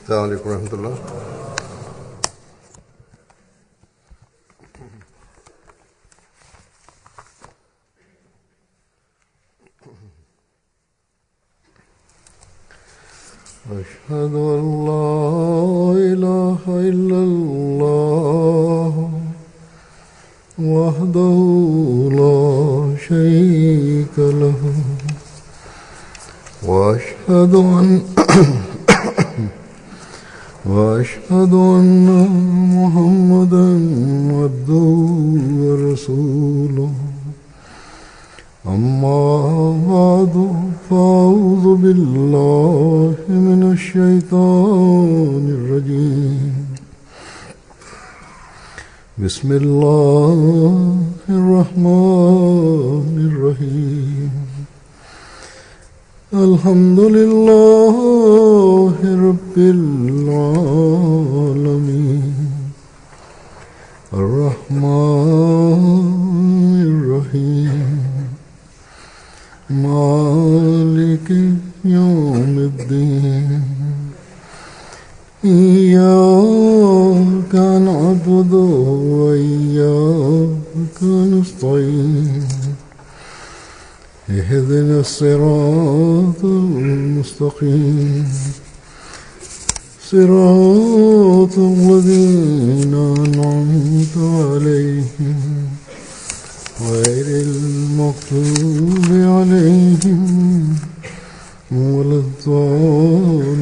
السلام عليكم ورحمة الله. أشهد أن لا إله إلا الله وحده لا شريك له وأشهد أن محمدا عبده ورسوله. أما بعد فأعوذ بالله من الشيطان الرجيم. بسم الله الرحمن الرحيم. الحمد لله رب العالمين الرحمن الرحيم مالك يوم الدين. إياك نعبد وإياك نستعين. اهدنا الصراط المستقيم صراط الذين أنعمت عليهم غير المغضوب عليهم ولا الضالين.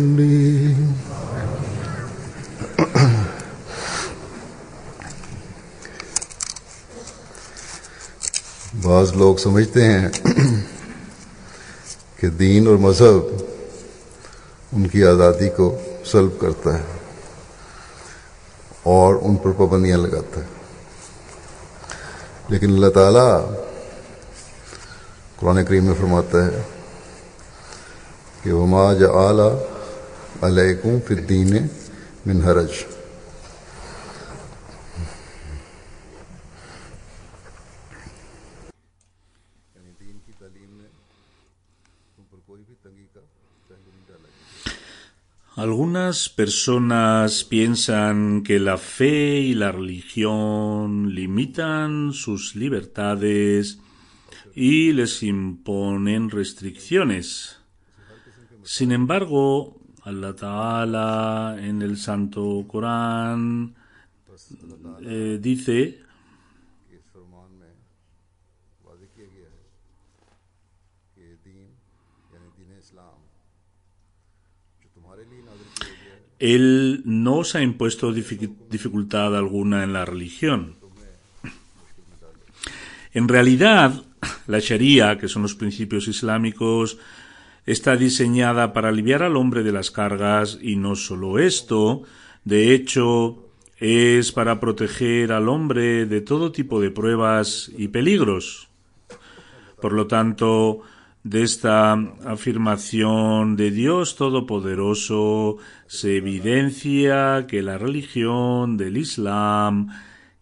बाज़ लोग समझते हैं कि दीन और मज़हब उनकी आज़ादी को सल्ब करता है और उन पर पाबंदियाँ लगाता है, लेकिन अल्लाह ताला कुरान करीम में फरमाता है कि वमा जअला अलैकुम फिद्दीन मिन हरज। Algunas personas piensan que la fe y la religión limitan sus libertades y les imponen restricciones. Sin embargo, Allah Ta'ala en el Santo Corán dice Él no os ha impuesto dificultad alguna en la religión. En realidad, la Sharia, que son los principios islámicos, está diseñada para aliviar al hombre de las cargas, y no solo esto, de hecho, es para proteger al hombre de todo tipo de pruebas y peligros. Por lo tanto, de esta afirmación de Dios Todopoderoso se evidencia que la religión del Islam,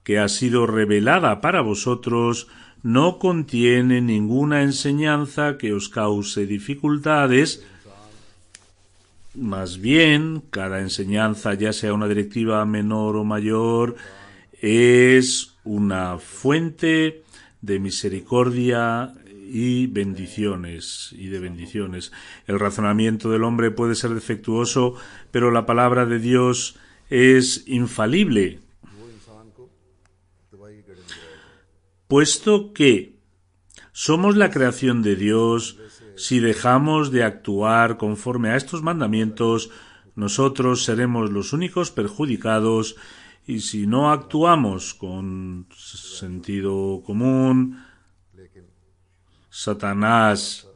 que ha sido revelada para vosotros, no contiene ninguna enseñanza que os cause dificultades. Más bien, cada enseñanza, ya sea una directiva menor o mayor, es una fuente de misericordia y de bendiciones. El razonamiento del hombre puede ser defectuoso, pero la palabra de Dios es infalible. Puesto que somos la creación de Dios, si dejamos de actuar conforme a estos mandamientos, nosotros seremos los únicos perjudicados, y si no actuamos con sentido común, Satanás,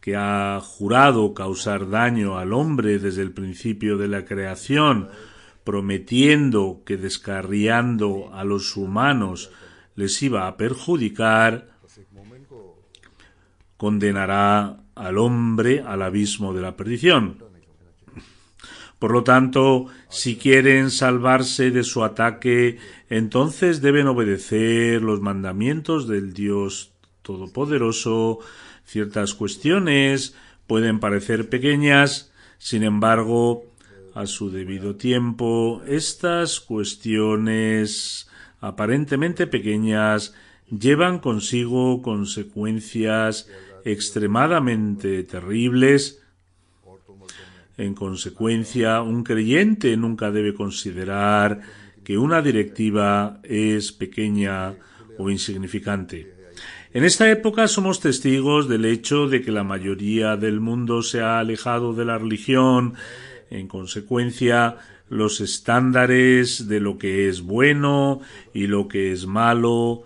que ha jurado causar daño al hombre desde el principio de la creación, prometiendo que descarriando a los humanos les iba a perjudicar, condenará al hombre al abismo de la perdición. Por lo tanto, si quieren salvarse de su ataque, entonces deben obedecer los mandamientos del Dios Todopoderoso. Ciertas cuestiones pueden parecer pequeñas, sin embargo, a su debido tiempo. Estas cuestiones aparentemente pequeñas llevan consigo consecuencias extremadamente terribles. En consecuencia, un creyente nunca debe considerar que una directiva es pequeña o insignificante. En esta época somos testigos del hecho de que la mayoría del mundo se ha alejado de la religión. En consecuencia, los estándares de lo que es bueno y lo que es malo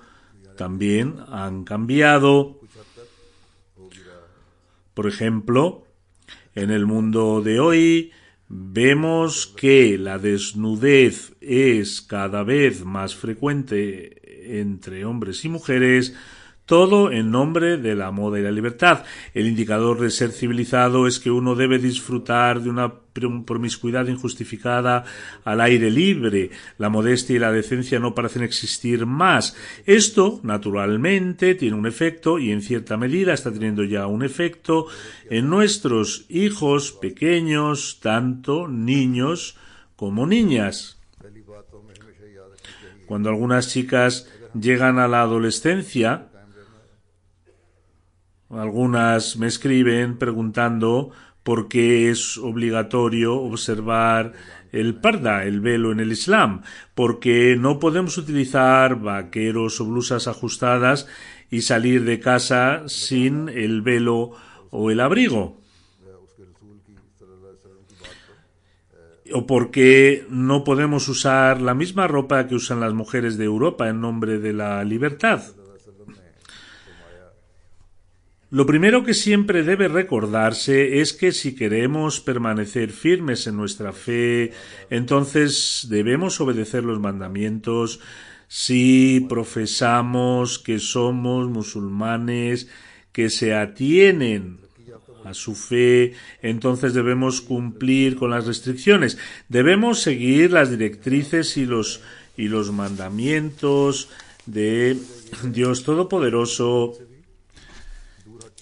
también han cambiado. Por ejemplo, en el mundo de hoy vemos que la desnudez es cada vez más frecuente entre hombres y mujeres, todo en nombre de la moda y la libertad. El indicador de ser civilizado es que uno debe disfrutar de una promiscuidad injustificada al aire libre. La modestia y la decencia no parecen existir más. Esto, naturalmente, tiene un efecto, y en cierta medida está teniendo ya un efecto, en nuestros hijos pequeños, tanto niños como niñas. Cuando algunas chicas llegan a la adolescencia, algunas me escriben preguntando por qué es obligatorio observar el parda, el velo en el Islam, porque no podemos utilizar vaqueros o blusas ajustadas y salir de casa sin el velo o el abrigo. O porque no podemos usar la misma ropa que usan las mujeres de Europa en nombre de la libertad. Lo primero que siempre debe recordarse es que si queremos permanecer firmes en nuestra fe, entonces debemos obedecer los mandamientos. Si profesamos que somos musulmanes que se atienen a su fe, entonces debemos cumplir con las restricciones. Debemos seguir las directrices y los mandamientos de Dios Todopoderoso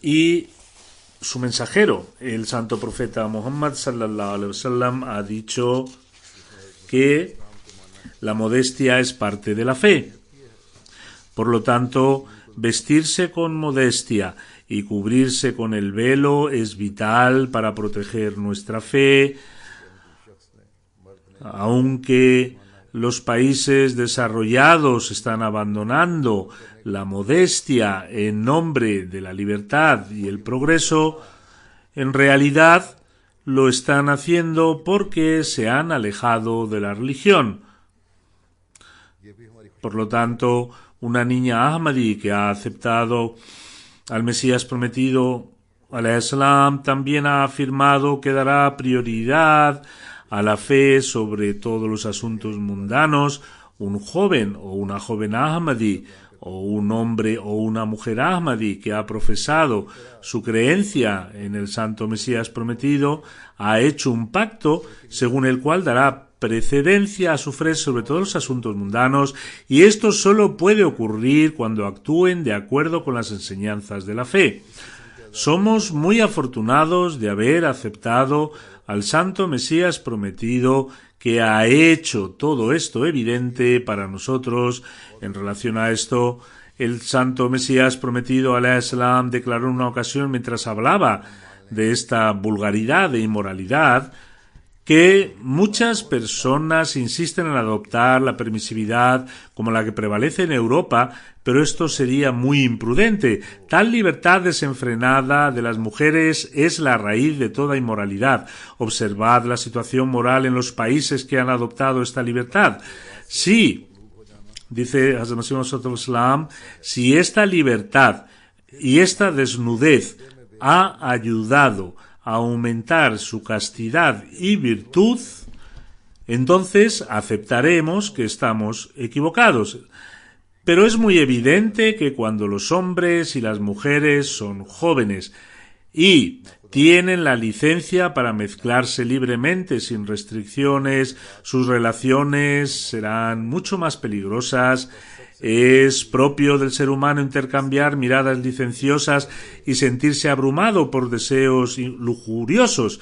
y su mensajero. El santo profeta Muhammad sallallahu alaihi wasallam ha dicho que la modestia es parte de la fe. Por lo tanto, vestirse con modestia y cubrirse con el velo es vital para proteger nuestra fe, aunque los países desarrollados están abandonando la modestia en nombre de la libertad y el progreso. En realidad lo están haciendo porque se han alejado de la religión. Por lo tanto, una niña Ahmadi que ha aceptado al Mesías prometido, alayhi salam, también ha afirmado que dará prioridad a la fe sobre todos los asuntos mundanos. Un joven o una joven Ahmadi, o un hombre o una mujer Ahmadi que ha profesado su creencia en el santo Mesías prometido, ha hecho un pacto según el cual dará precedencia a su fe sobre todos los asuntos mundanos, y esto solo puede ocurrir cuando actúen de acuerdo con las enseñanzas de la fe. Somos muy afortunados de haber aceptado al santo Mesías prometido, que ha hecho todo esto evidente para nosotros. En relación a esto, el santo Mesías prometido, alayhi salam, declaró en una ocasión, mientras hablaba de esta vulgaridad e inmoralidad, que muchas personas insisten en adoptar la permisividad como la que prevalece en Europa, pero esto sería muy imprudente. Tal libertad desenfrenada de las mujeres es la raíz de toda inmoralidad. Observad la situación moral en los países que han adoptado esta libertad. Sí, dice Hazrat Masih Maud Islam, si esta libertad y esta desnudez ha ayudado a aumentar su castidad y virtud, entonces aceptaremos que estamos equivocados. Pero es muy evidente que cuando los hombres y las mujeres son jóvenes y tienen la licencia para mezclarse libremente sin restricciones, sus relaciones serán mucho más peligrosas. Es propio del ser humano intercambiar miradas licenciosas y sentirse abrumado por deseos lujuriosos.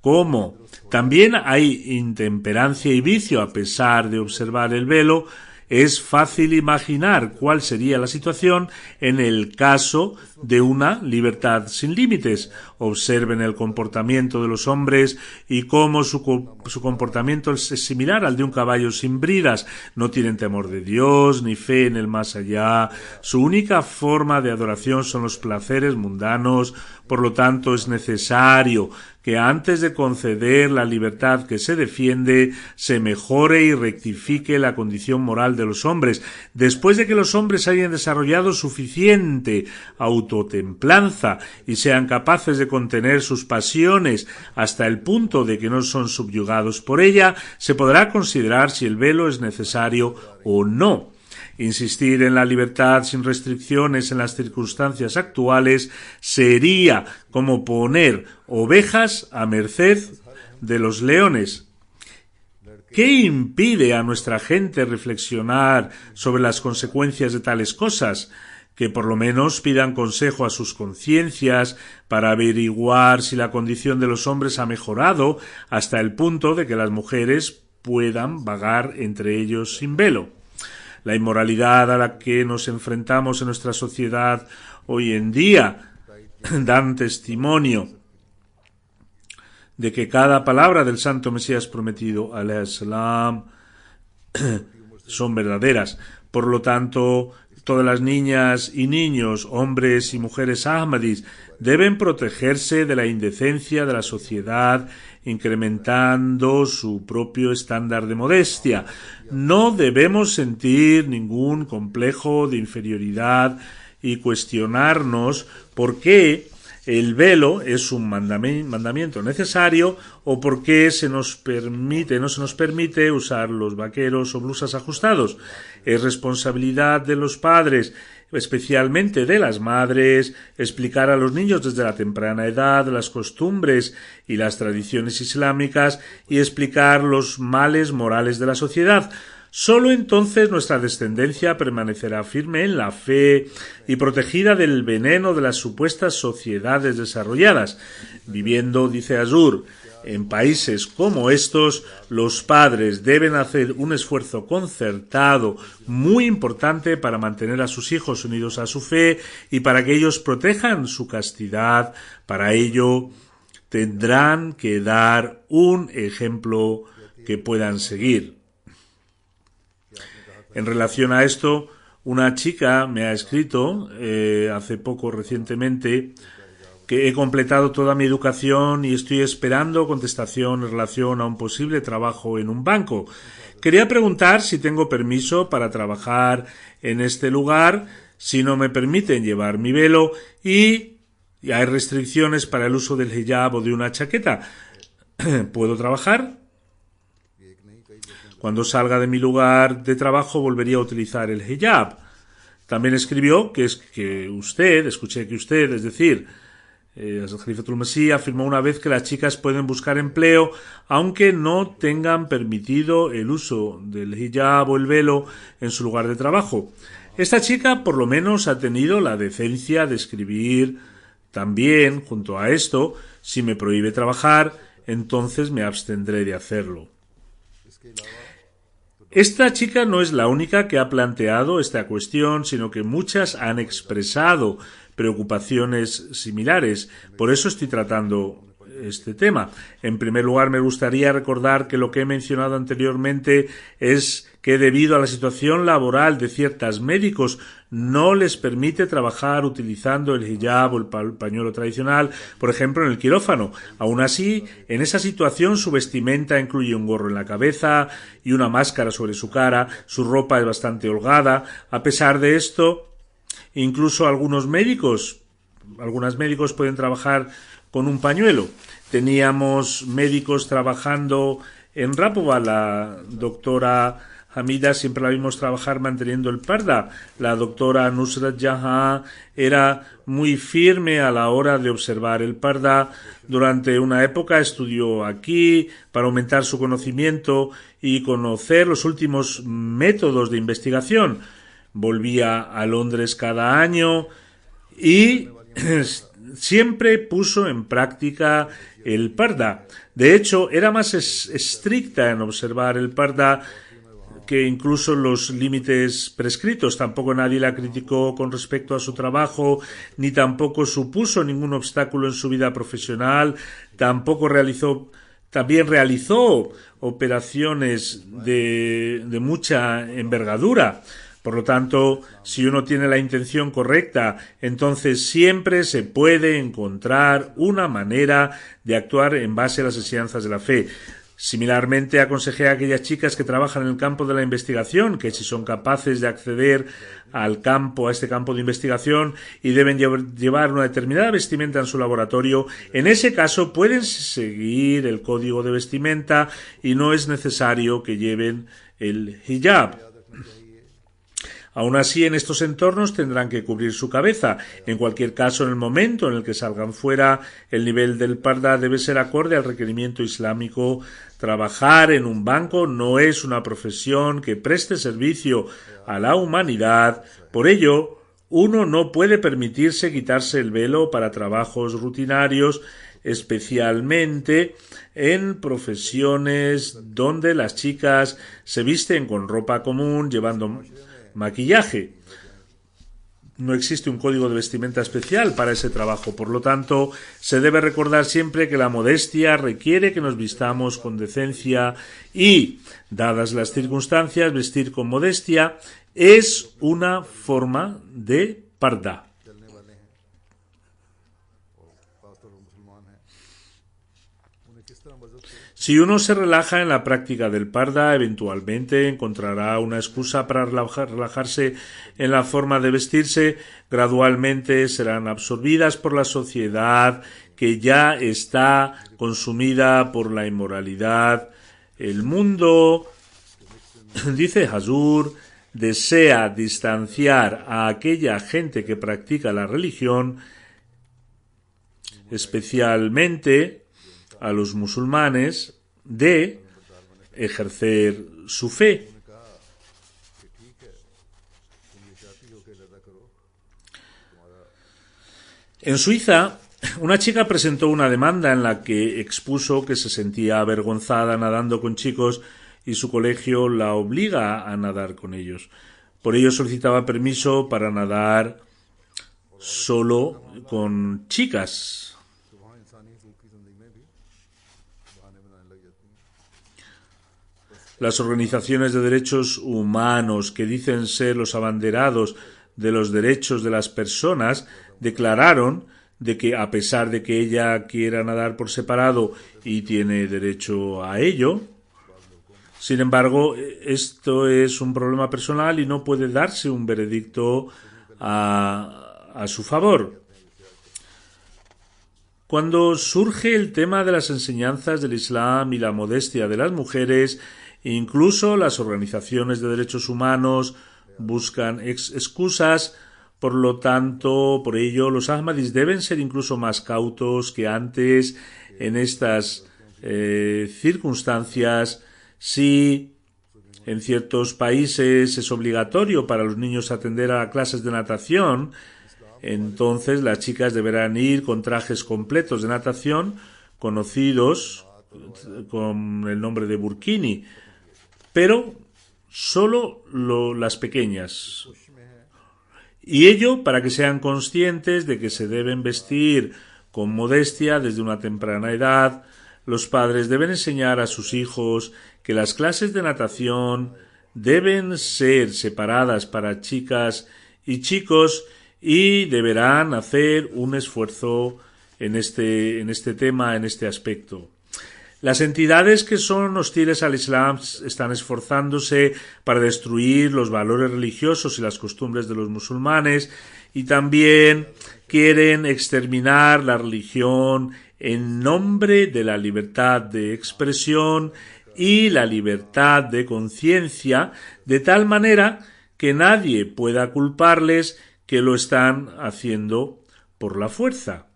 ¿Cómo? También hay intemperancia y vicio a pesar de observar el velo. Es fácil imaginar cuál sería la situación en el caso de una libertad sin límites. Observen el comportamiento de los hombres y cómo su comportamiento es similar al de un caballo sin bridas. No tienen temor de Dios ni fe en el más allá. Su única forma de adoración son los placeres mundanos. Por lo tanto, es necesario que antes de conceder la libertad que se defiende, se mejore y rectifique la condición moral de los hombres. Después de que los hombres hayan desarrollado suficiente autotemplanza y sean capaces de contener sus pasiones hasta el punto de que no son subyugados por ella, se podrá considerar si el velo es necesario o no. Insistir en la libertad sin restricciones en las circunstancias actuales sería como poner ovejas a merced de los leones. ¿Qué impide a nuestra gente reflexionar sobre las consecuencias de tales cosas? Que por lo menos pidan consejo a sus conciencias para averiguar si la condición de los hombres ha mejorado hasta el punto de que las mujeres puedan vagar entre ellos sin velo. La inmoralidad a la que nos enfrentamos en nuestra sociedad hoy en día dan testimonio de que cada palabra del santo Mesías prometido, alayhi salam, son verdaderas. Por lo tanto, todas las niñas y niños, hombres y mujeres ahmadis, deben protegerse de la indecencia de la sociedad, incrementando su propio estándar de modestia. No debemos sentir ningún complejo de inferioridad y cuestionarnos por qué el velo es un mandamiento necesario o por qué no se nos permite usar los vaqueros o blusas ajustados. Es responsabilidad de los padres, especialmente de las madres, explicar a los niños desde la temprana edad las costumbres y las tradiciones islámicas y explicar los males morales de la sociedad. Solo entonces nuestra descendencia permanecerá firme en la fe y protegida del veneno de las supuestas sociedades desarrolladas. Viviendo, dice Azur, en países como estos, los padres deben hacer un esfuerzo concertado muy importante para mantener a sus hijos unidos a su fe y para que ellos protejan su castidad. Para ello, tendrán que dar un ejemplo que puedan seguir. En relación a esto, una chica me ha escrito hace poco, recientemente, que he completado toda mi educación y estoy esperando contestación en relación a un posible trabajo en un banco. Quería preguntar si tengo permiso para trabajar en este lugar, si no me permiten llevar mi velo y hay restricciones para el uso del hijab o de una chaqueta. ¿Puedo trabajar? Cuando salga de mi lugar de trabajo volvería a utilizar el hijab. También escribió escuché que usted, es decir, Khalifatul Masih afirmó una vez que las chicas pueden buscar empleo aunque no tengan permitido el uso del hijab o el velo en su lugar de trabajo. Esta chica por lo menos ha tenido la decencia de escribir también, junto a esto, si me prohíbe trabajar, entonces me abstendré de hacerlo. Esta chica no es la única que ha planteado esta cuestión, sino que muchas han expresado preocupaciones similares. Por eso estoy tratando este tema. En primer lugar, me gustaría recordar que lo que he mencionado anteriormente es que debido a la situación laboral de ciertos médicos no les permite trabajar utilizando el hijab o el pañuelo tradicional, por ejemplo en el quirófano. Aún así, en esa situación su vestimenta incluye un gorro en la cabeza y una máscara sobre su cara, su ropa es bastante holgada. A pesar de esto, incluso algunos médicos pueden trabajar con un pañuelo. Teníamos médicos trabajando en Rapova, la doctora Hamida siempre la vimos trabajar manteniendo el parda. La doctora Nusrat Jahan era muy firme a la hora de observar el parda. Durante una época estudió aquí para aumentar su conocimiento y conocer los últimos métodos de investigación. Volvía a Londres cada año y siempre puso en práctica el parda. De hecho, era más estricta en observar el parda que incluso los límites prescritos. Tampoco nadie la criticó con respecto a su trabajo, ni tampoco supuso ningún obstáculo en su vida profesional. También realizó operaciones de mucha envergadura. Por lo tanto, si uno tiene la intención correcta, entonces siempre se puede encontrar una manera de actuar en base a las enseñanzas de la fe. Similarmente, aconsejé a aquellas chicas que trabajan en el campo de la investigación que si son capaces de acceder a este campo de investigación y deben llevar una determinada vestimenta en su laboratorio, en ese caso pueden seguir el código de vestimenta y no es necesario que lleven el hijab. Aún así, en estos entornos tendrán que cubrir su cabeza. En cualquier caso, en el momento en el que salgan fuera, el nivel del parda debe ser acorde al requerimiento islámico. Trabajar en un banco no es una profesión que preste servicio a la humanidad. Por ello, uno no puede permitirse quitarse el velo para trabajos rutinarios, especialmente en profesiones donde las chicas se visten con ropa común, llevando maquillaje. No existe un código de vestimenta especial para ese trabajo. Por lo tanto, se debe recordar siempre que la modestia requiere que nos vistamos con decencia y, dadas las circunstancias, vestir con modestia es una forma de parda. Si uno se relaja en la práctica del parda, eventualmente encontrará una excusa para relajarse en la forma de vestirse. Gradualmente serán absorbidas por la sociedad que ya está consumida por la inmoralidad. El mundo, dice Hazur, desea distanciar a aquella gente que practica la religión, especialmente a los musulmanes, de ejercer su fe. En Suiza, una chica presentó una demanda en la que expuso que se sentía avergonzada nadando con chicos y su colegio la obliga a nadar con ellos. Por ello solicitaba permiso para nadar solo con chicas. Las organizaciones de derechos humanos, que dicen ser los abanderados de los derechos de las personas, declararon de que, a pesar de que ella quiera nadar por separado y tiene derecho a ello, sin embargo, esto es un problema personal y no puede darse un veredicto a su favor. Cuando surge el tema de las enseñanzas del Islam y la modestia de las mujeres, incluso las organizaciones de derechos humanos buscan excusas. Por lo tanto, por ello, los ahmadis deben ser incluso más cautos que antes en estas circunstancias. Si en ciertos países es obligatorio para los niños atender a clases de natación, entonces las chicas deberán ir con trajes completos de natación, conocidos con el nombre de burkini, pero solo las pequeñas. Y ello para que sean conscientes de que se deben vestir con modestia desde una temprana edad. Los padres deben enseñar a sus hijos que las clases de natación deben ser separadas para chicas y chicos y deberán hacer un esfuerzo en este tema, en este aspecto. Las entidades que son hostiles al Islam están esforzándose para destruir los valores religiosos y las costumbres de los musulmanes y también quieren exterminar la religión en nombre de la libertad de expresión y la libertad de conciencia, de tal manera que nadie pueda culparles que lo están haciendo por la fuerza.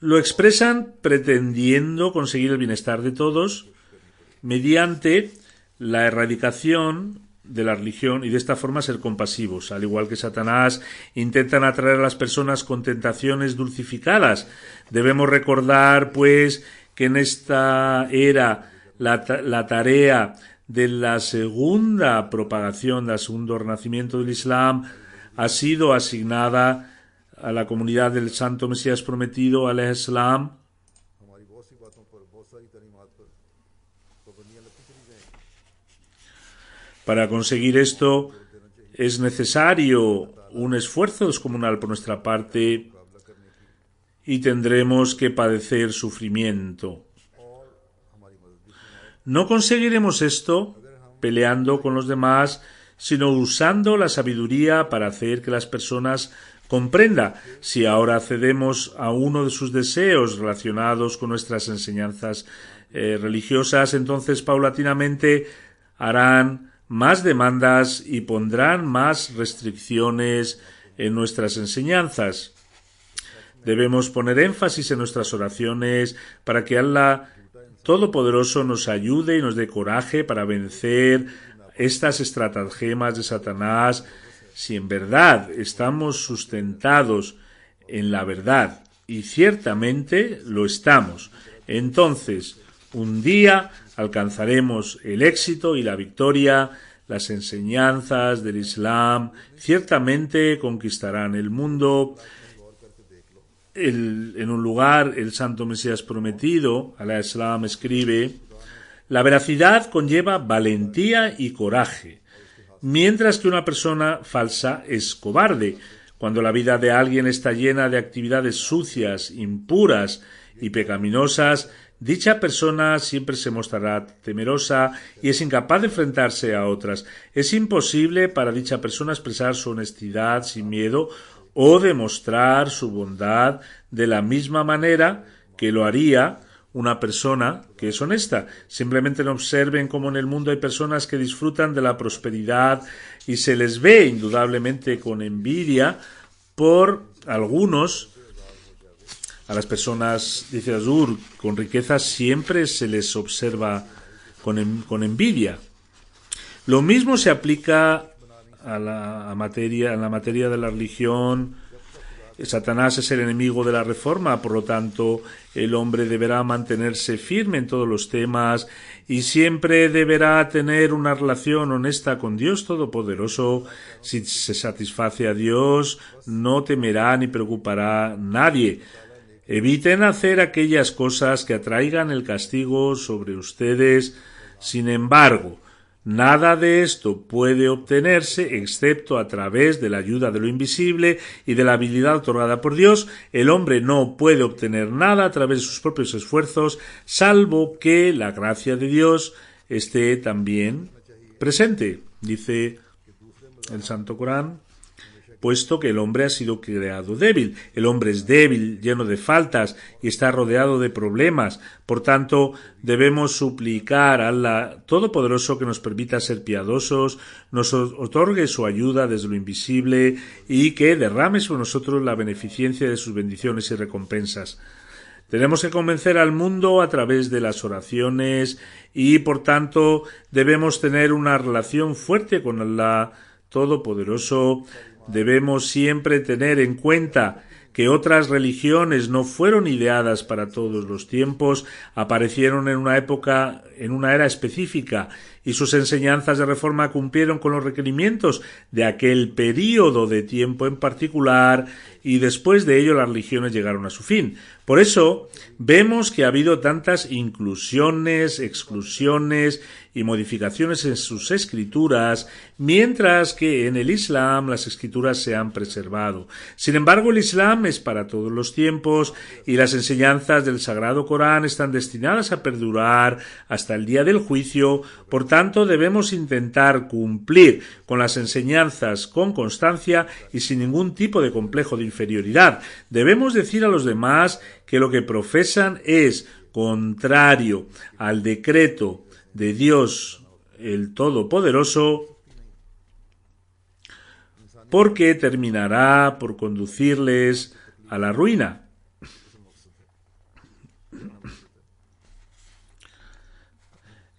Lo expresan pretendiendo conseguir el bienestar de todos mediante la erradicación de la religión y de esta forma ser compasivos. Al igual que Satanás, intentan atraer a las personas con tentaciones dulcificadas. Debemos recordar, pues, que en esta era la tarea de la segunda propagación, del segundo renacimiento del Islam, ha sido asignada a la comunidad del Santo Mesías Prometido, alayhi salam. Para conseguir esto es necesario un esfuerzo descomunal por nuestra parte y tendremos que padecer sufrimiento. No conseguiremos esto peleando con los demás, sino usando la sabiduría para hacer que las personas comprendan. Si ahora cedemos a uno de sus deseos relacionados con nuestras enseñanzas religiosas, entonces paulatinamente harán más demandas y pondrán más restricciones en nuestras enseñanzas. Debemos poner énfasis en nuestras oraciones para que Allah Todopoderoso nos ayude y nos dé coraje para vencer estas estratagemas de Satanás. Si en verdad estamos sustentados en la verdad, y ciertamente lo estamos, entonces un día alcanzaremos el éxito y la victoria. Las enseñanzas del Islam ciertamente conquistarán el mundo. En un lugar, el Santo Mesías Prometido, alayhi salam, escribe: la veracidad conlleva valentía y coraje, mientras que una persona falsa es cobarde. Cuando la vida de alguien está llena de actividades sucias, impuras y pecaminosas, dicha persona siempre se mostrará temerosa y es incapaz de enfrentarse a otras. Es imposible para dicha persona expresar su honestidad sin miedo o demostrar su bondad de la misma manera que lo haría una persona que es honesta. Simplemente no observen cómo en el mundo hay personas que disfrutan de la prosperidad y se les ve indudablemente con envidia por algunos. A las personas, dice Azur, con riqueza siempre se les observa con envidia. Lo mismo se aplica a la materia de la religión. Satanás es el enemigo de la reforma, por lo tanto, el hombre deberá mantenerse firme en todos los temas y siempre deberá tener una relación honesta con Dios Todopoderoso. Si se satisface a Dios, no temerá ni preocupará nadie. Eviten hacer aquellas cosas que atraigan el castigo sobre ustedes. Sin embargo, nada de esto puede obtenerse excepto a través de la ayuda de lo invisible y de la habilidad otorgada por Dios. El hombre no puede obtener nada a través de sus propios esfuerzos, salvo que la gracia de Dios esté también presente. Dice el Santo Corán: puesto que el hombre ha sido creado débil. El hombre es débil, lleno de faltas y está rodeado de problemas. Por tanto, debemos suplicar a Allah Todopoderoso que nos permita ser piadosos, nos otorgue su ayuda desde lo invisible y que derrame sobre nosotros la beneficencia de sus bendiciones y recompensas. Tenemos que convencer al mundo a través de las oraciones y, por tanto, debemos tener una relación fuerte con Allah Todopoderoso. Debemos siempre tener en cuenta que otras religiones no fueron ideadas para todos los tiempos, aparecieron en una época, en una era específica, y sus enseñanzas de reforma cumplieron con los requerimientos de aquel período de tiempo en particular, y después de ello las religiones llegaron a su fin. Por eso vemos que ha habido tantas inclusiones, exclusiones y modificaciones en sus escrituras, mientras que en el Islam las escrituras se han preservado. Sin embargo, el Islam es para todos los tiempos y las enseñanzas del Sagrado Corán están destinadas a perdurar hasta el día del juicio. Por tanto, debemos intentar cumplir con las enseñanzas con constancia y sin ningún tipo de complejo de inferioridad. Debemos decir a los demás que lo que profesan es contrario al decreto de Dios el Todopoderoso, porque terminará por conducirles a la ruina.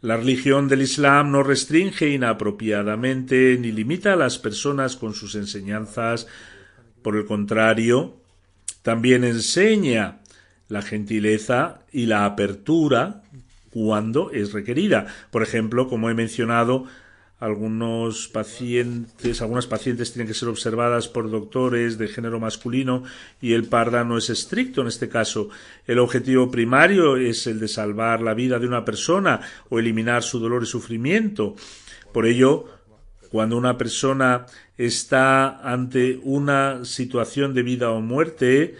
La religión del Islam no restringe inapropiadamente ni limita a las personas con sus enseñanzas. Por el contrario, también enseña la gentileza y la apertura cuando es requerida. Por ejemplo, como he mencionado, algunas pacientes tienen que ser observadas por doctores de género masculino y el parda no es estricto en este caso. El objetivo primario es el de salvar la vida de una persona o eliminar su dolor y sufrimiento. Por ello, cuando una persona está ante una situación de vida o muerte,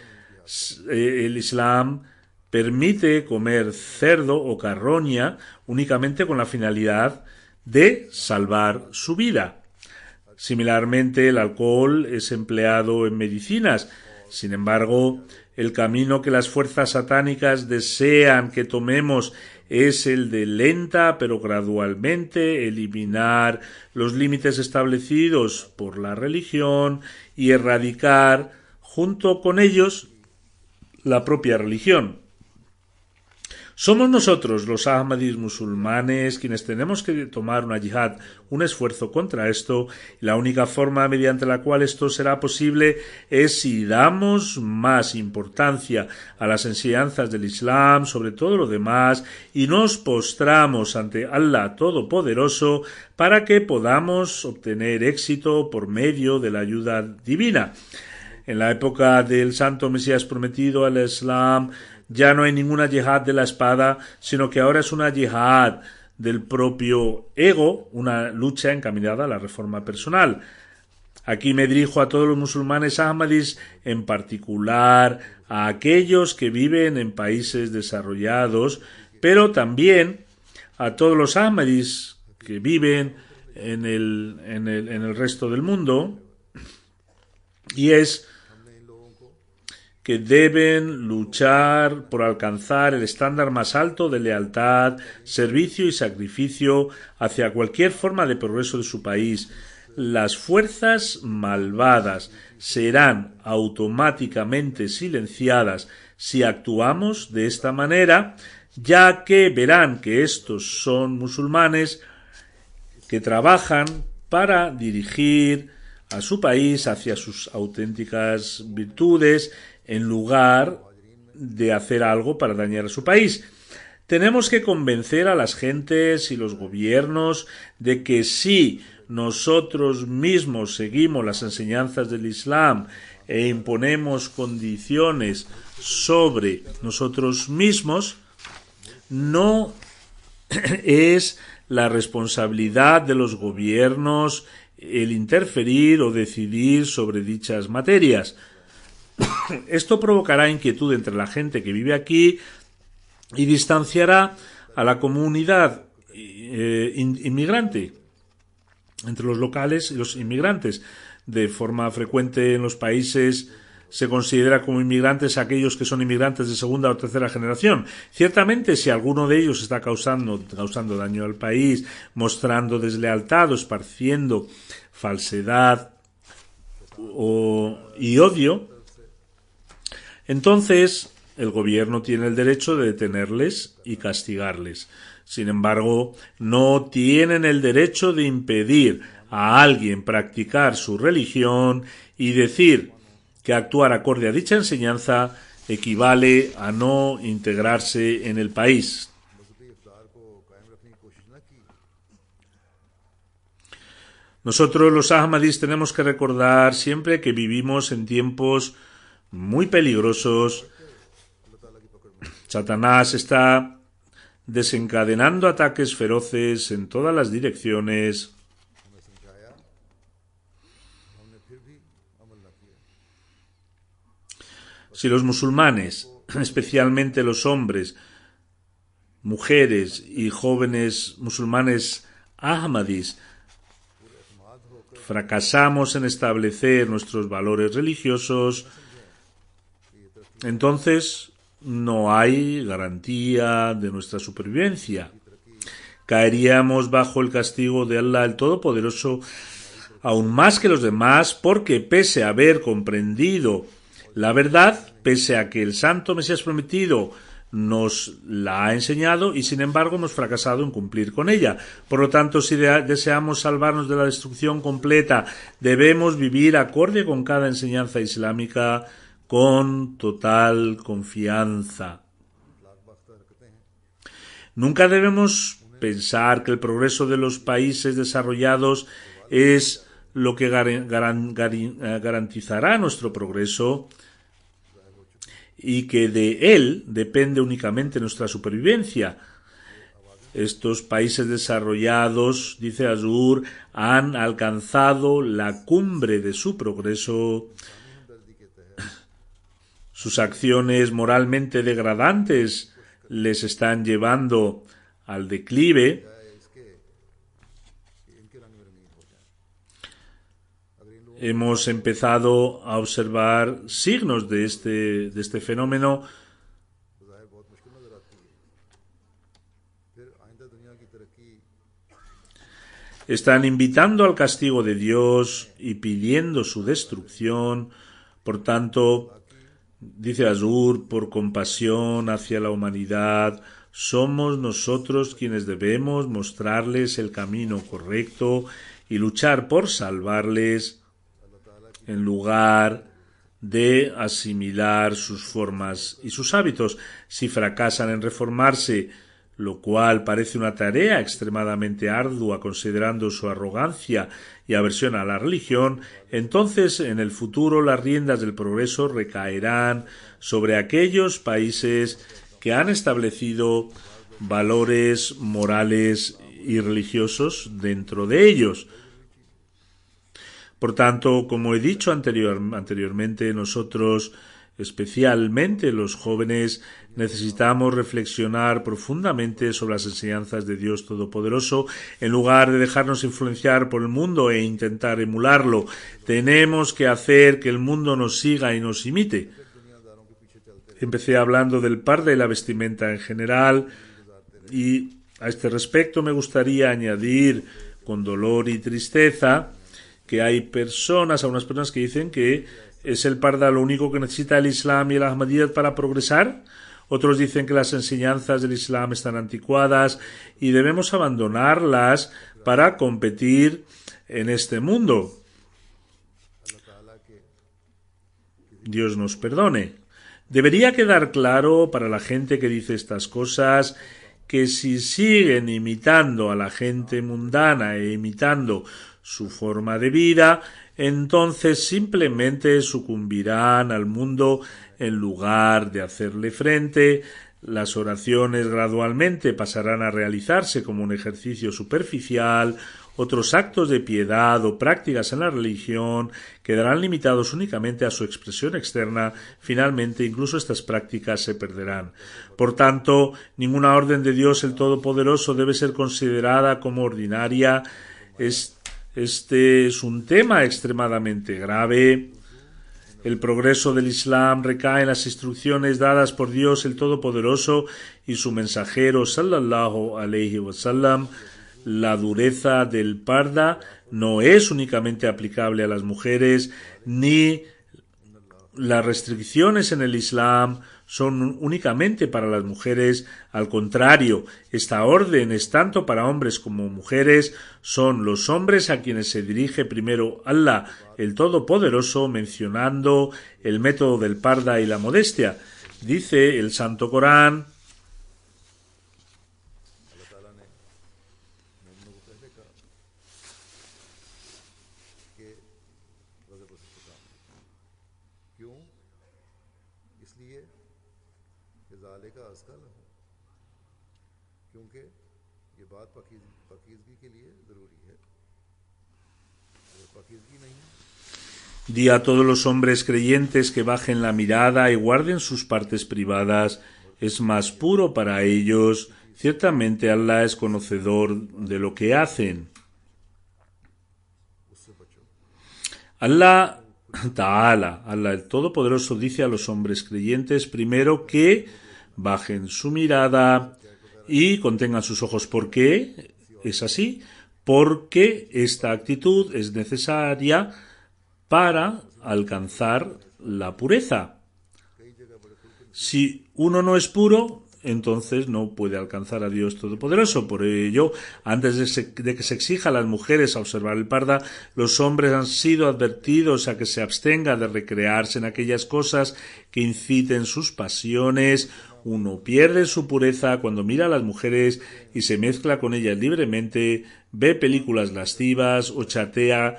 el Islam permite comer cerdo o carroña únicamente con la finalidad de salvar su vida. Similarmente, el alcohol es empleado en medicinas. Sin embargo, el camino que las fuerzas satánicas desean que tomemos es el de lenta pero gradualmente eliminar los límites establecidos por la religión y erradicar junto con ellos la propia religión. Somos nosotros, los Ahmadis musulmanes, quienes tenemos que tomar una yihad, un esfuerzo contra esto, y la única forma mediante la cual esto será posible es si damos más importancia a las enseñanzas del Islam sobre todo lo demás y nos postramos ante Allah Todopoderoso para que podamos obtener éxito por medio de la ayuda divina. En la época del Santo Mesías prometido al Islam, ya no hay ninguna yihad de la espada, sino que ahora es una yihad del propio ego, una lucha encaminada a la reforma personal. Aquí me dirijo a todos los musulmanes ahmadis, en particular a aquellos que viven en países desarrollados, pero también a todos los ahmadis que viven en el resto del mundo, y es que deben luchar por alcanzar el estándar más alto de lealtad, servicio y sacrificio hacia cualquier forma de progreso de su país. Las fuerzas malvadas serán automáticamente silenciadas si actuamos de esta manera, ya que verán que estos son musulmanes que trabajan para dirigir a su país hacia sus auténticas virtudes, en lugar de hacer algo para dañar a su país. Tenemos que convencer a las gentes y los gobiernos de que si nosotros mismos seguimos las enseñanzas del Islam e imponemos condiciones sobre nosotros mismos, no es la responsabilidad de los gobiernos el interferir o decidir sobre dichas materias. Esto provocará inquietud entre la gente que vive aquí y distanciará a la comunidad inmigrante entre los locales y los inmigrantes. De forma frecuente en los países se considera como inmigrantes a aquellos que son inmigrantes de segunda o tercera generación. Ciertamente, si alguno de ellos está causando daño al país, mostrando deslealtad o esparciendo falsedad y odio, entonces el gobierno tiene el derecho de detenerles y castigarles. Sin embargo, no tienen el derecho de impedir a alguien practicar su religión y decir que actuar acorde a dicha enseñanza equivale a no integrarse en el país. Nosotros los Ahmadis tenemos que recordar siempre que vivimos en tiempos muy peligrosos. Satanás está desencadenando ataques feroces en todas las direcciones. Si los musulmanes, especialmente los hombres, mujeres y jóvenes musulmanes ahmadis, fracasamos en establecer nuestros valores religiosos, entonces no hay garantía de nuestra supervivencia. Caeríamos bajo el castigo de Allah el Todopoderoso aún más que los demás, porque pese a haber comprendido la verdad, pese a que el Santo Mesías prometido nos la ha enseñado y sin embargo hemos fracasado en cumplir con ella. Por lo tanto, si deseamos salvarnos de la destrucción completa, debemos vivir acorde con cada enseñanza islámica con total confianza. Nunca debemos pensar que el progreso de los países desarrollados es lo que garantizará nuestro progreso y que de él depende únicamente nuestra supervivencia. Estos países desarrollados, dice Hazur, han alcanzado la cumbre de su progreso. Sus acciones moralmente degradantes les están llevando al declive. Hemos empezado a observar signos de este fenómeno. Están invitando al castigo de Dios y pidiendo su destrucción. Por tanto, dice Hazur, por compasión hacia la humanidad, somos nosotros quienes debemos mostrarles el camino correcto y luchar por salvarles, en lugar de asimilar sus formas y sus hábitos. Si fracasan en reformarse, lo cual parece una tarea extremadamente ardua considerando su arrogancia y aversión a la religión, entonces en el futuro las riendas del progreso recaerán sobre aquellos países que han establecido valores morales y religiosos dentro de ellos. Por tanto, como he dicho anteriormente, nosotros, especialmente los jóvenes, necesitamos reflexionar profundamente sobre las enseñanzas de Dios Todopoderoso en lugar de dejarnos influenciar por el mundo e intentar emularlo. Tenemos que hacer que el mundo nos siga y nos imite. Empecé hablando del parda y la vestimenta en general y a este respecto me gustaría añadir con dolor y tristeza que hay algunas personas que dicen que es el parda lo único que necesita el Islam y el Ahmadiyyat para progresar. Otros dicen que las enseñanzas del Islam están anticuadas y debemos abandonarlas para competir en este mundo. Dios nos perdone. Debería quedar claro para la gente que dice estas cosas que si siguen imitando a la gente mundana e imitando su forma de vida, entonces simplemente sucumbirán al mundo en lugar de hacerle frente. Las oraciones gradualmente pasarán a realizarse como un ejercicio superficial. Otros actos de piedad o prácticas en la religión quedarán limitados únicamente a su expresión externa. Finalmente, incluso estas prácticas se perderán. Por tanto, ninguna orden de Dios el Todopoderoso debe ser considerada como ordinaria. Este es un tema extremadamente grave. El progreso del Islam recae en las instrucciones dadas por Dios el Todopoderoso y su mensajero sallallahu alayhi wa sallam. La dureza del parda no es únicamente aplicable a las mujeres, ni las restricciones en el Islam son únicamente para las mujeres. Al contrario, esta orden es tanto para hombres como mujeres. Son los hombres a quienes se dirige primero Allah, el Todopoderoso, mencionando el método del parda y la modestia. Dice el Santo Corán: Di a todos los hombres creyentes que bajen la mirada y guarden sus partes privadas. Es más puro para ellos. Ciertamente Allah es conocedor de lo que hacen. Allah Ta'ala, Allah el Todopoderoso, dice a los hombres creyentes primero que bajen su mirada y contengan sus ojos. ¿Por qué es así? Porque esta actitud es necesaria para alcanzar la pureza. Si uno no es puro, entonces no puede alcanzar a Dios Todopoderoso. Por ello, antes de que se exija a las mujeres a observar el parda, los hombres han sido advertidos a que se abstenga de recrearse en aquellas cosas que inciten sus pasiones. Uno pierde su pureza cuando mira a las mujeres y se mezcla con ellas libremente, ve películas lascivas o chatea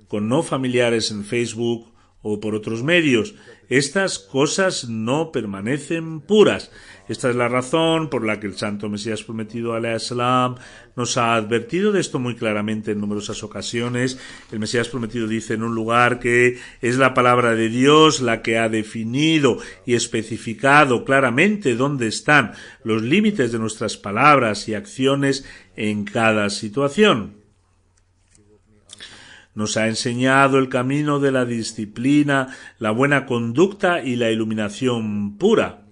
con no familiares en Facebook o por otros medios. Estas cosas no permanecen puras. Esta es la razón por la que el Santo Mesías Prometido Alaihi Salam nos ha advertido de esto muy claramente en numerosas ocasiones. El Mesías Prometido dice en un lugar que es la palabra de Dios la que ha definido y especificado claramente dónde están los límites de nuestras palabras y acciones en cada situación. Nos ha enseñado el camino de la disciplina, la buena conducta y la iluminación pura.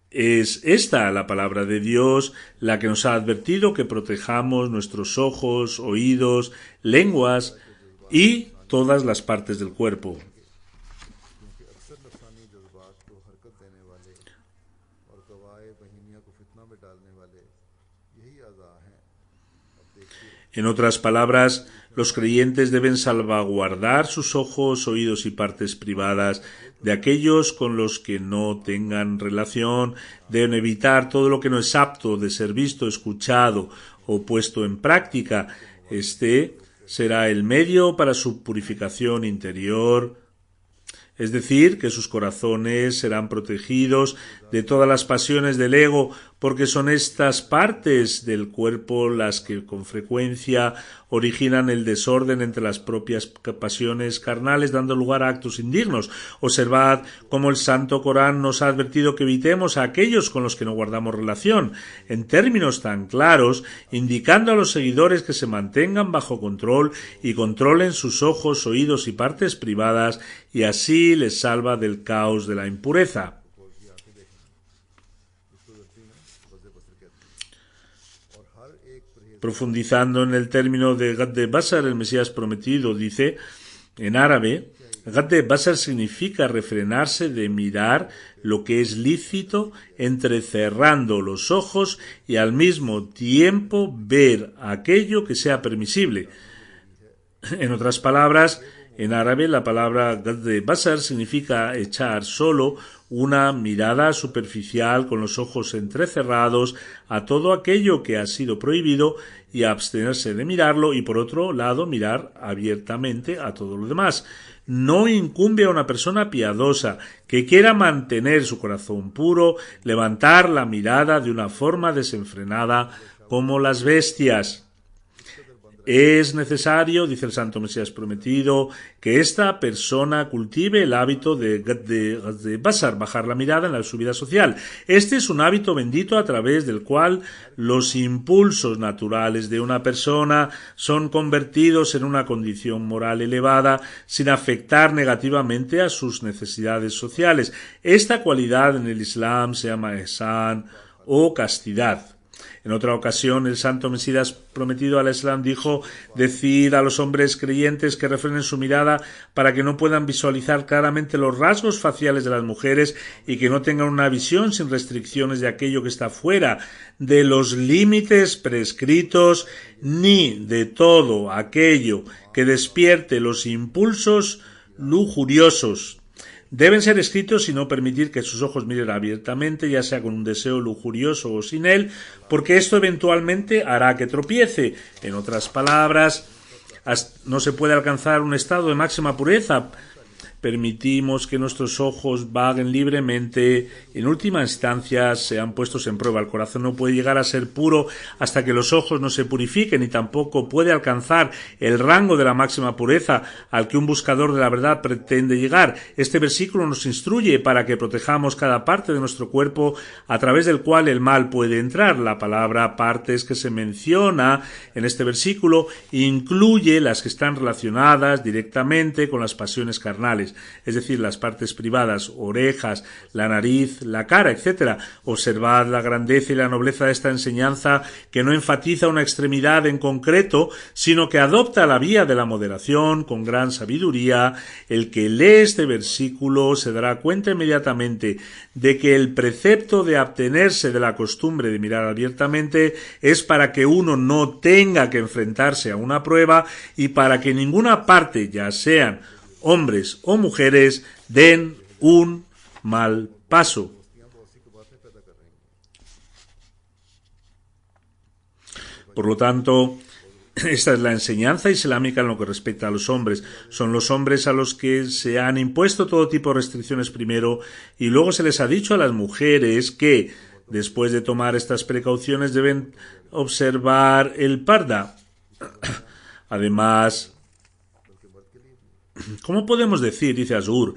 Es esta la palabra de Dios la que nos ha advertido que protejamos nuestros ojos, oídos, lenguas y todas las partes del cuerpo. En otras palabras, los creyentes deben salvaguardar sus ojos, oídos y partes privadas de aquellos con los que no tengan relación, deben evitar todo lo que no es apto de ser visto, escuchado o puesto en práctica. Este será el medio para su purificación interior, es decir, que sus corazones serán protegidos de todas las pasiones del ego, porque son estas partes del cuerpo las que con frecuencia originan el desorden entre las propias pasiones carnales, dando lugar a actos indignos. Observad cómo el Santo Corán nos ha advertido que evitemos a aquellos con los que no guardamos relación, en términos tan claros, indicando a los seguidores que se mantengan bajo control y controlen sus ojos, oídos y partes privadas, y así les salva del caos de la impureza. Profundizando en el término de Gadde Basar, el Mesías Prometido dice, en árabe, Gadde Basar significa refrenarse de mirar lo que es lícito, entrecerrando los ojos y al mismo tiempo ver aquello que sea permisible. En otras palabras, en árabe la palabra Gadde Basar significa echar solo una mirada superficial con los ojos entrecerrados a todo aquello que ha sido prohibido y abstenerse de mirarlo, y por otro lado mirar abiertamente a todo lo demás. No incumbe a una persona piadosa que quiera mantener su corazón puro levantar la mirada de una forma desenfrenada como las bestias. Es necesario, dice el Santo Mesías Prometido, que esta persona cultive el hábito de basar, bajar la mirada en su vida social. Este es un hábito bendito a través del cual los impulsos naturales de una persona son convertidos en una condición moral elevada sin afectar negativamente a sus necesidades sociales. Esta cualidad en el Islam se llama ihsan o castidad. En otra ocasión, el Santo Mesías Prometido al Islam dijo: decid a los hombres creyentes que refrenen su mirada para que no puedan visualizar claramente los rasgos faciales de las mujeres y que no tengan una visión sin restricciones de aquello que está fuera de los límites prescritos, ni de todo aquello que despierte los impulsos lujuriosos. Deben ser escritos y no permitir que sus ojos miren abiertamente, ya sea con un deseo lujurioso o sin él, porque esto eventualmente hará que tropiece. En otras palabras, no se puede alcanzar un estado de máxima pureza. Permitimos que nuestros ojos vaguen libremente, en última instancia sean puestos en prueba. El corazón no puede llegar a ser puro hasta que los ojos no se purifiquen, y tampoco puede alcanzar el rango de la máxima pureza al que un buscador de la verdad pretende llegar. Este versículo nos instruye para que protejamos cada parte de nuestro cuerpo a través del cual el mal puede entrar. La palabra partes que se menciona en este versículo incluye las que están relacionadas directamente con las pasiones carnales. genitales, es decir, las partes privadas, orejas, la nariz, la cara, etc. Observad la grandeza y la nobleza de esta enseñanza, que no enfatiza una extremidad en concreto, sino que adopta la vía de la moderación con gran sabiduría. El que lee este versículo se dará cuenta inmediatamente de que el precepto de abstenerse de la costumbre de mirar abiertamente es para que uno no tenga que enfrentarse a una prueba y para que ninguna parte, ya sean hombres o mujeres, den un mal paso. Por lo tanto, esta es la enseñanza islámica en lo que respecta a los hombres. Son los hombres a los que se han impuesto todo tipo de restricciones primero, y luego se les ha dicho a las mujeres que, después de tomar estas precauciones, deben observar el parda. Además, ¿cómo podemos decir, dice Azur,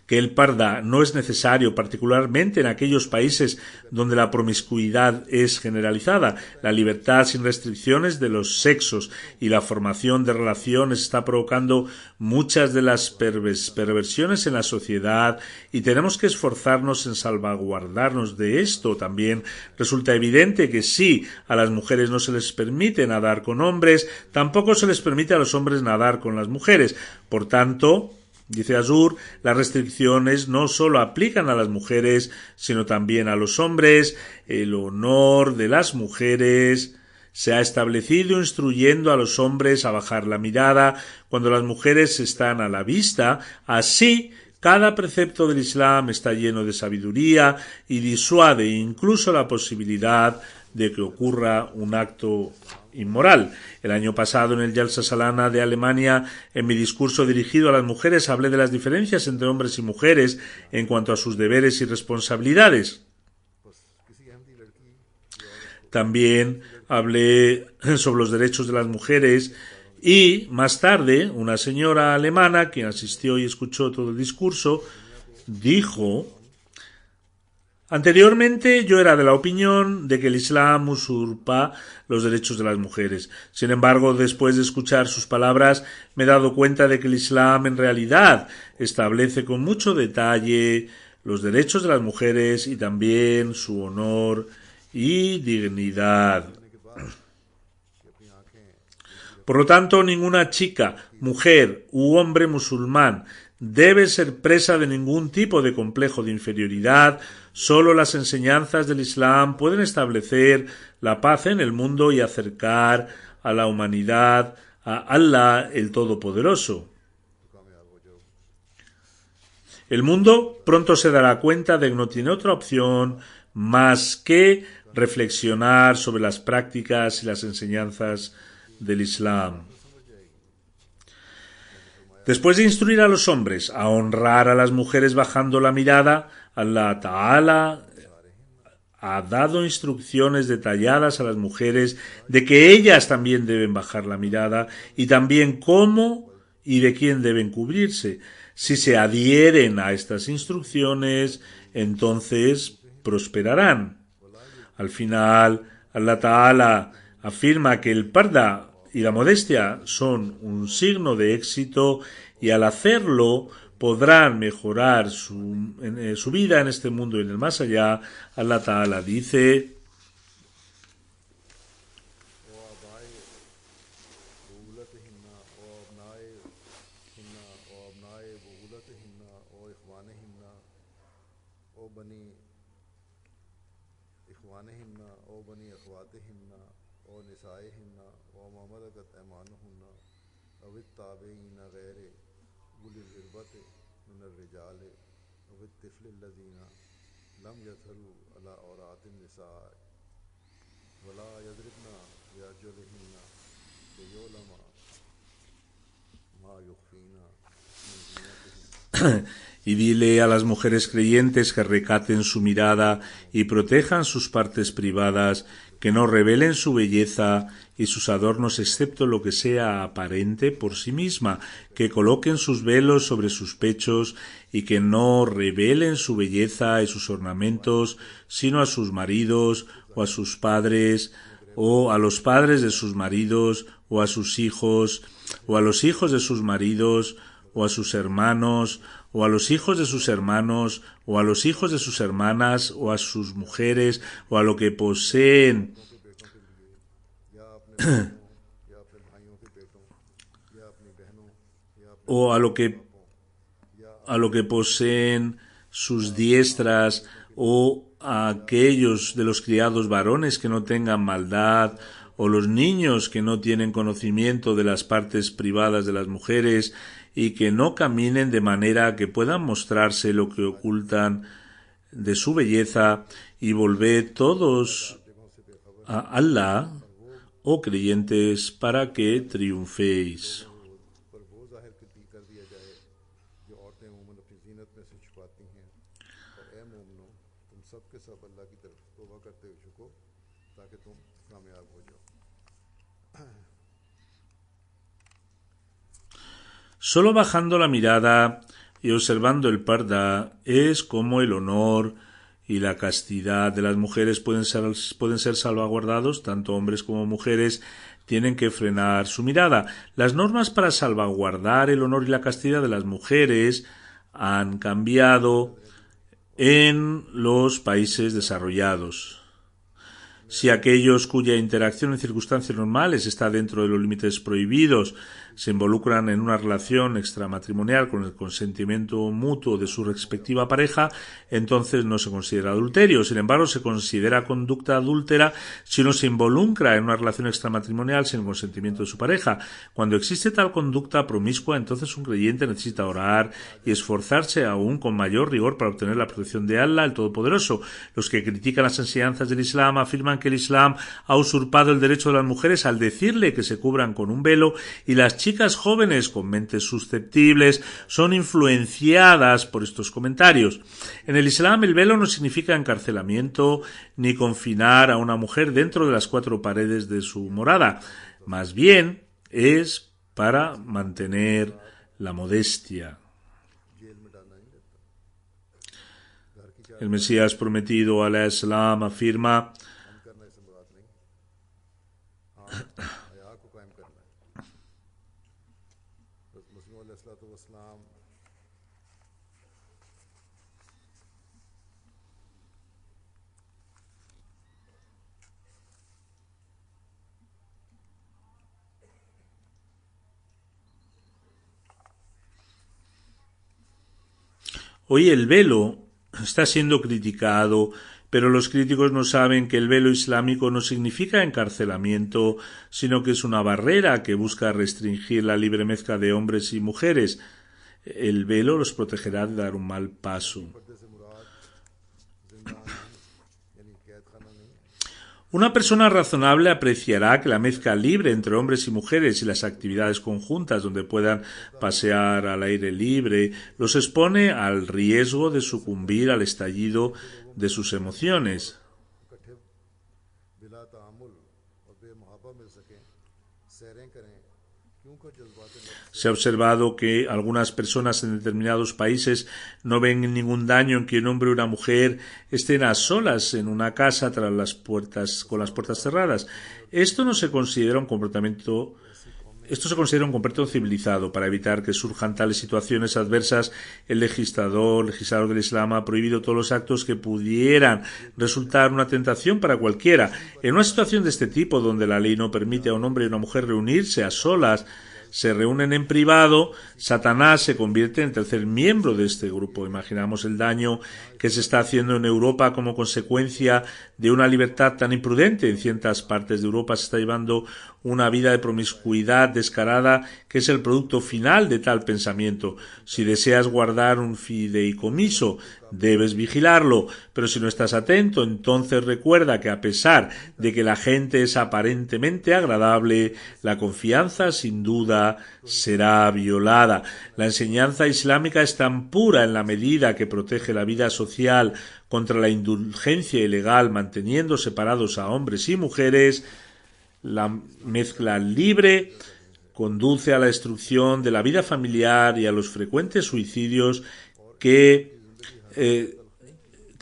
que el parda no es necesario, particularmente en aquellos países donde la promiscuidad es generalizada? La libertad sin restricciones de los sexos y la formación de relaciones está provocando muchas de las perversiones en la sociedad, y tenemos que esforzarnos en salvaguardarnos de esto. También resulta evidente que si a las mujeres no se les permite nadar con hombres, tampoco se les permite a los hombres nadar con las mujeres. Por tanto, dice Azur, las restricciones no solo aplican a las mujeres, sino también a los hombres. El honor de las mujeres se ha establecido instruyendo a los hombres a bajar la mirada cuando las mujeres están a la vista. Así, cada precepto del Islam está lleno de sabiduría y disuade incluso la posibilidad de que ocurra un acto inmoral. El año pasado, en el Jalsa Salana de Alemania, en mi discurso dirigido a las mujeres, hablé de las diferencias entre hombres y mujeres en cuanto a sus deberes y responsabilidades. También hablé sobre los derechos de las mujeres, y más tarde una señora alemana, quien asistió y escuchó todo el discurso, dijo: anteriormente yo era de la opinión de que el Islam usurpa los derechos de las mujeres. Sin embargo, después de escuchar sus palabras, me he dado cuenta de que el Islam en realidad establece con mucho detalle los derechos de las mujeres y también su honor y dignidad. Por lo tanto, ninguna chica, mujer u hombre musulmán debe ser presa de ningún tipo de complejo de inferioridad. Solo las enseñanzas del Islam pueden establecer la paz en el mundo y acercar a la humanidad a Allah, el Todopoderoso. El mundo pronto se dará cuenta de que no tiene otra opción más que reflexionar sobre las prácticas y las enseñanzas del Islam. Después de instruir a los hombres a honrar a las mujeres bajando la mirada, Allah Ta'ala ha dado instrucciones detalladas a las mujeres de que ellas también deben bajar la mirada, y también cómo y de quién deben cubrirse. Si se adhieren a estas instrucciones, entonces prosperarán. Al final, Allah Ta'ala afirma que el parda y la modestia son un signo de éxito, y al hacerlo podrán mejorar su vida en este mundo y en el más allá. Allah Ta'ala dice: y dile a las mujeres creyentes que recaten su mirada y protejan sus partes privadas, que no revelen su belleza y sus adornos excepto lo que sea aparente por sí misma, que coloquen sus velos sobre sus pechos y que no revelen su belleza y sus ornamentos sino a sus maridos o a sus padres o a los padres de sus maridos o a sus hijos o a los hijos de sus maridos o a sus hermanos o a los hijos de sus hermanos, o a los hijos de sus hermanas, o a sus mujeres, o a lo que poseen, o a lo que poseen sus diestras, o a aquellos de los criados varones que no tengan maldad, o los niños que no tienen conocimiento de las partes privadas de las mujeres y que no caminen de manera que puedan mostrarse lo que ocultan de su belleza, y volved todos a Allah, oh creyentes, para que triunféis. Solo bajando la mirada y observando el parda es como el honor y la castidad de las mujeres pueden ser salvaguardados. Tanto hombres como mujeres tienen que frenar su mirada. Las normas para salvaguardar el honor y la castidad de las mujeres han cambiado en los países desarrollados. Si aquellos cuya interacción en circunstancias normales está dentro de los límites prohibidos se involucran en una relación extramatrimonial con el consentimiento mutuo de su respectiva pareja, entonces no se considera adulterio. Sin embargo, se considera conducta adúltera si uno se involucra en una relación extramatrimonial sin el consentimiento de su pareja. Cuando existe tal conducta promiscua, entonces un creyente necesita orar y esforzarse aún con mayor rigor para obtener la protección de Allah, el Todopoderoso. Los que critican las enseñanzas del Islam afirman que el Islam ha usurpado el derecho de las mujeres al decirle que se cubran con un velo, y las chicas jóvenes con mentes susceptibles son influenciadas por estos comentarios. En el Islam el velo no significa encarcelamiento ni confinar a una mujer dentro de las 4 paredes de su morada. Más bien es para mantener la modestia. El Mesías prometido alayhi salam afirma: hoy el velo está siendo criticado, pero los críticos no saben que el velo islámico no significa encarcelamiento, sino que es una barrera que busca restringir la libre mezcla de hombres y mujeres. El velo los protegerá de dar un mal paso. Una persona razonable apreciará que la mezcla libre entre hombres y mujeres y las actividades conjuntas donde puedan pasear al aire libre los expone al riesgo de sucumbir al estallido de sus emociones. Se ha observado que algunas personas en determinados países no ven ningún daño en que un hombre y una mujer estén a solas en una casa con las puertas cerradas. Esto se considera un comportamiento civilizado. Para evitar que surjan tales situaciones adversas, el legislador del Islam ha prohibido todos los actos que pudieran resultar una tentación para cualquiera. En una situación de este tipo, donde la ley no permite a un hombre y una mujer reunirse a solas, se reúnen en privado, Satanás se convierte en el tercer miembro de este grupo. Imaginamos el daño que se está haciendo en Europa como consecuencia de una libertad tan imprudente. En ciertas partes de Europa se está llevando una vida de promiscuidad descarada que es el producto final de tal pensamiento. Si deseas guardar un fideicomiso, debes vigilarlo, pero si no estás atento, entonces recuerda que a pesar de que la gente es aparentemente agradable, la confianza sin duda será violada. La enseñanza islámica es tan pura en la medida que protege la vida social contra la indulgencia ilegal, manteniendo separados a hombres y mujeres. La mezcla libre conduce a la destrucción de la vida familiar y a los frecuentes suicidios que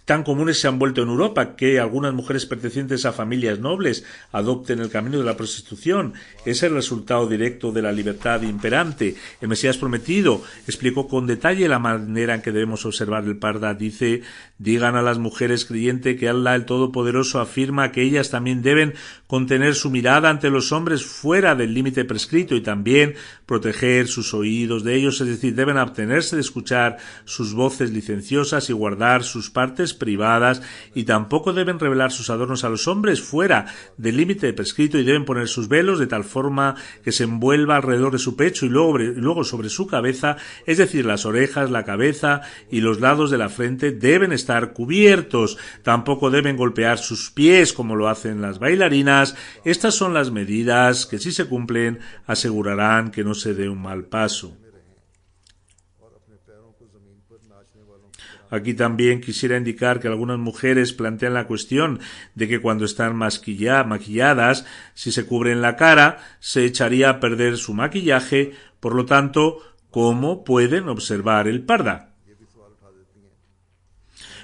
tan comunes se han vuelto en Europa, que algunas mujeres pertenecientes a familias nobles adopten el camino de la prostitución. Es el resultado directo de la libertad imperante. El Mesías prometido explicó con detalle la manera en que debemos observar el parda. Dice: digan a las mujeres creyentes que Allah el Todopoderoso afirma que ellas también deben contener su mirada ante los hombres fuera del límite prescrito y también proteger sus oídos de ellos, es decir, deben abstenerse de escuchar sus voces licenciosas y guardar sus partes privadas, y tampoco deben revelar sus adornos a los hombres fuera del límite prescrito, y deben poner sus velos de tal forma que se envuelva alrededor de su pecho y luego sobre su cabeza, es decir, las orejas, la cabeza y los lados de la frente deben estar cubiertos. Tampoco deben golpear sus pies como lo hacen las bailarinas. Estas son las medidas que, si se cumplen, asegurarán que no se dé un mal paso. Aquí también quisiera indicar que algunas mujeres plantean la cuestión de que cuando están maquilladas, si se cubren la cara, se echaría a perder su maquillaje. Por lo tanto, ¿cómo pueden observar el parda?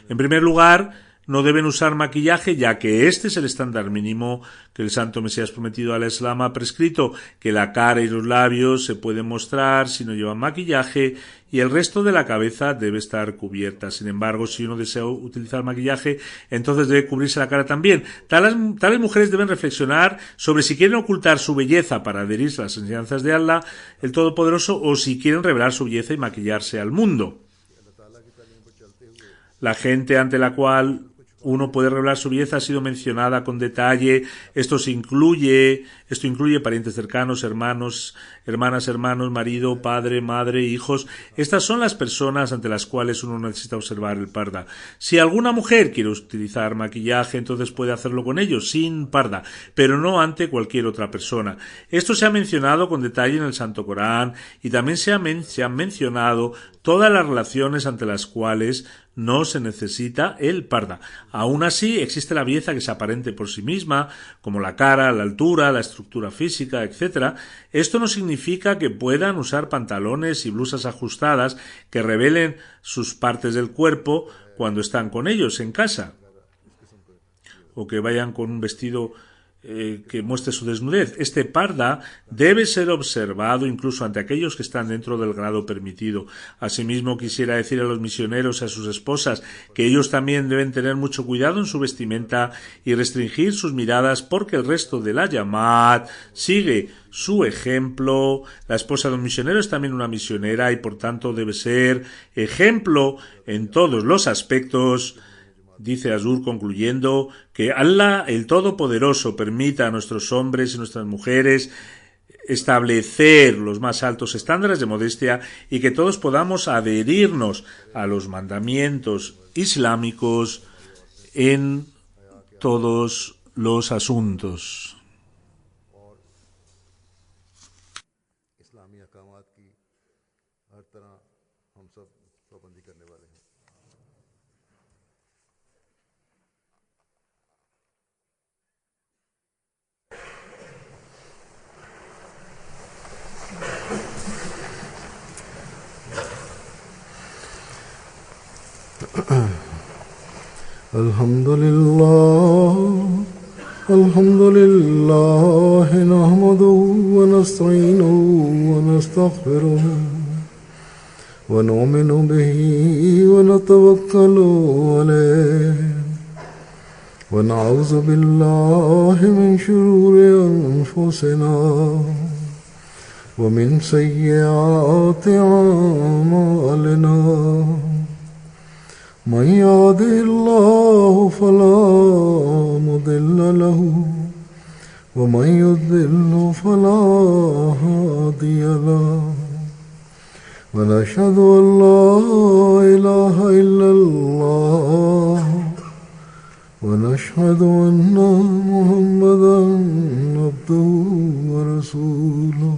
En primer lugar, no deben usar maquillaje, ya que este es el estándar mínimo que el Santo Mesías prometido al Islam ha prescrito, que la cara y los labios se pueden mostrar si no llevan maquillaje y el resto de la cabeza debe estar cubierta. Sin embargo, si uno desea utilizar maquillaje, entonces debe cubrirse la cara también. Tales mujeres deben reflexionar sobre si quieren ocultar su belleza para adherirse a las enseñanzas de Allah, el Todopoderoso, o si quieren revelar su belleza y maquillarse al mundo. La gente ante la cual uno puede revelar su belleza ha sido mencionada con detalle. Esto incluye parientes cercanos, hermanos, hermanas, hermanos, marido, padre, madre, hijos. Estas son las personas ante las cuales uno necesita observar el parda. Si alguna mujer quiere utilizar maquillaje, entonces puede hacerlo con ellos, sin parda, pero no ante cualquier otra persona. Esto se ha mencionado con detalle en el Santo Corán, y también se han mencionado todas las relaciones ante las cuales no se necesita el parda. Aún así, existe la belleza que se aparente por sí misma, como la cara, la altura, la estructura física, etc. Esto no significa que puedan usar pantalones y blusas ajustadas que revelen sus partes del cuerpo cuando están con ellos en casa, o que vayan con un vestido que muestre su desnudez. Este parda debe ser observado incluso ante aquellos que están dentro del grado permitido. Asimismo, quisiera decir a los misioneros y a sus esposas que ellos también deben tener mucho cuidado en su vestimenta y restringir sus miradas, porque el resto de la Yamad sigue su ejemplo. La esposa de un misionero es también una misionera y por tanto debe ser ejemplo en todos los aspectos. Dice Azur, concluyendo, que Allah, el Todopoderoso, permita a nuestros hombres y nuestras mujeres establecer los más altos estándares de modestia y que todos podamos adherirnos a los mandamientos islámicos en todos los asuntos. Alhamdulillah, nahmaduhu wa nasta'inuhu wa nastaghfiruhu wa nu'minu bihi wa natawakkalu alayhi wa na'udhu billahi min shururi anfusina wa min sayyiati a'malina. من يهده الله فلا مضل له ومن يضلل فلا هادي له ونشهد أن لا إله إلا الله ونشهد أن محمدا عبده ورسوله.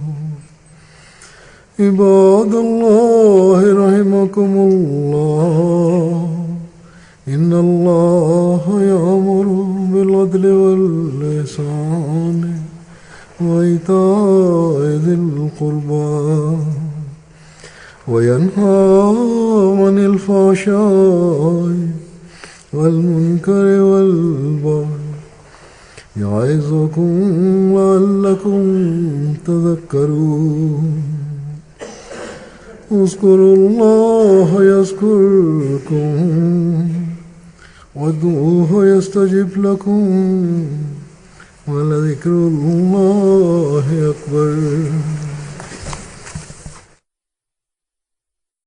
عباد الله رحمكم الله، إن الله يأمر بالعدل والإحسان وإيتاء ذي القربى وينهى عن الفحشاء والمنكر والبغي يعظكم لعلكم تذكرون اذكروا الله يذكركم وادعوه يستجب لكم ولذكر الله أكبر